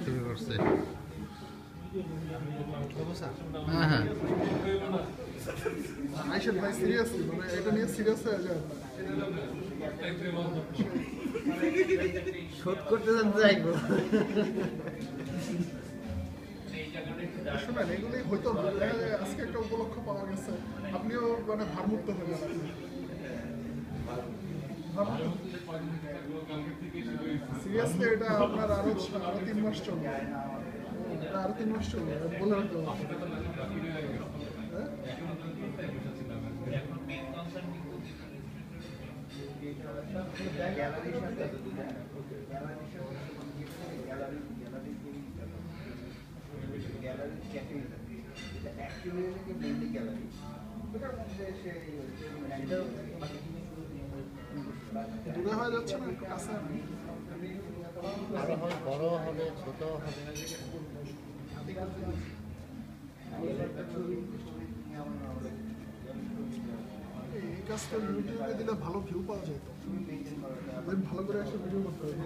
শুরু করছে। হ্যাঁ হ্যাঁ আইসেন ভাই সিরিয়াসলি মানে এটা নিয়ে সিরিয়াস হয়ে যায় শোধ করতে যাইবো শোনেন এগুলোই হয়তো আজকে একটা উপলক্ষ পাওয়া গেছে আপনিও মানে ভারমুক্ত হয়ে যাবেন সিরিয়াসলি এটা আপনার আরো 3 মাস চলবে আরো 3 মাস চলবে বলে রাখতে দূরে হয়ে যাচ্ছে না একটু কাছে বড় হবে ছোট হবে এই কাজটা ইউটিউবে দিলে ভালো ভিউ পাওয়া যেত ভালো করে একটা ভিডিও করতে হবে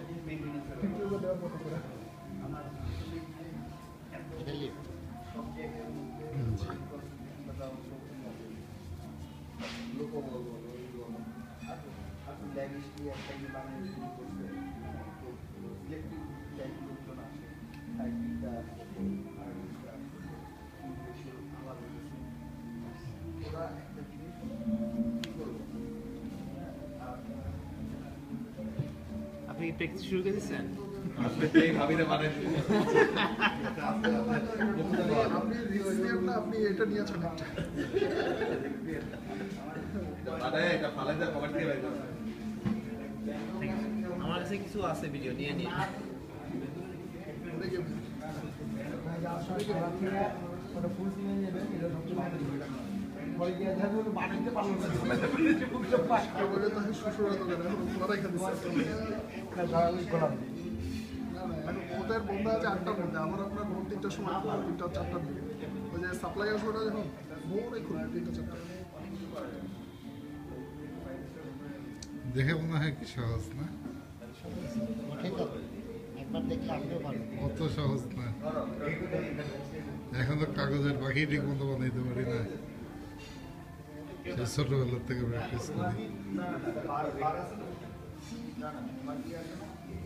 ইউটিউবে দেওয়ার মতো করে আপনি প্র্যাকটিস শুরু করে দিচ্ছেন আপনি এটা নিয়েছেন আমার কাছে কিছু আছে ভিডিও নিয়ে নিয়ে ওদের বন্ধ আছে 8টার মধ্যে আমার আপনার ভোর 3টার সময় 3টা 4টার দিকে ওই যে সাপ্লাই আসবে না যখন ভোরে খুলবে 3টা 4টা দেখে মনে হয় কি সহজ না অত সহজ না এখন তো কাগজের পাখি ঠিক মতো বানাইতে পারি না ছোটবেলার থেকে প্র্যাকটিস করি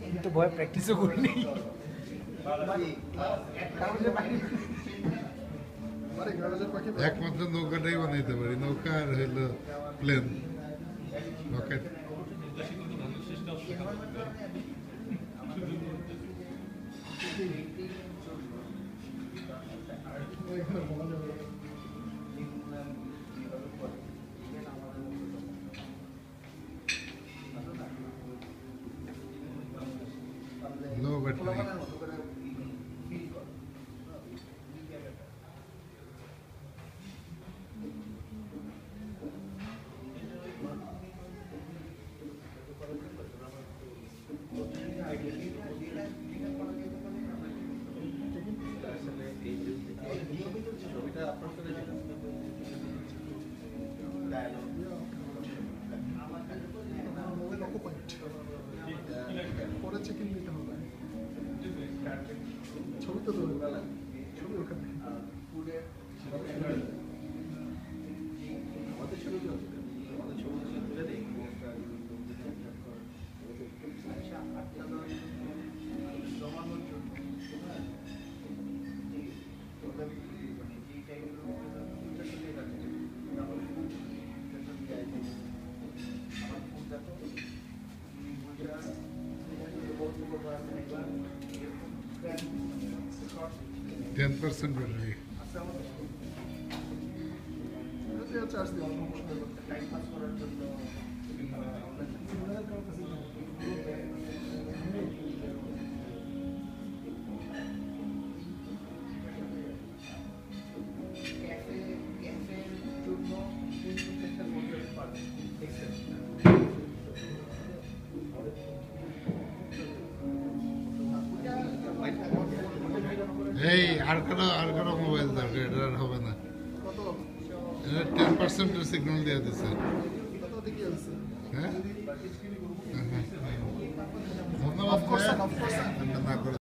আমি তো ভয় প্র্যাকটিসও করিনি একমাত্র নৌকাটাই বানাইতে পারি নৌকা আর হইলো প্লেন রকেট लो बैटरी পরে চেকিং নিতে হবে ছবি তো ছবি ওখানে टेन परसेंट बैटरी চার্জ দিলাম এই আর কোনো মোবাইল দরকার এটা আর হবে না এটা 10% সিগন্যাল দিয়ে দিছে হ্যাঁ ধন্যবাদ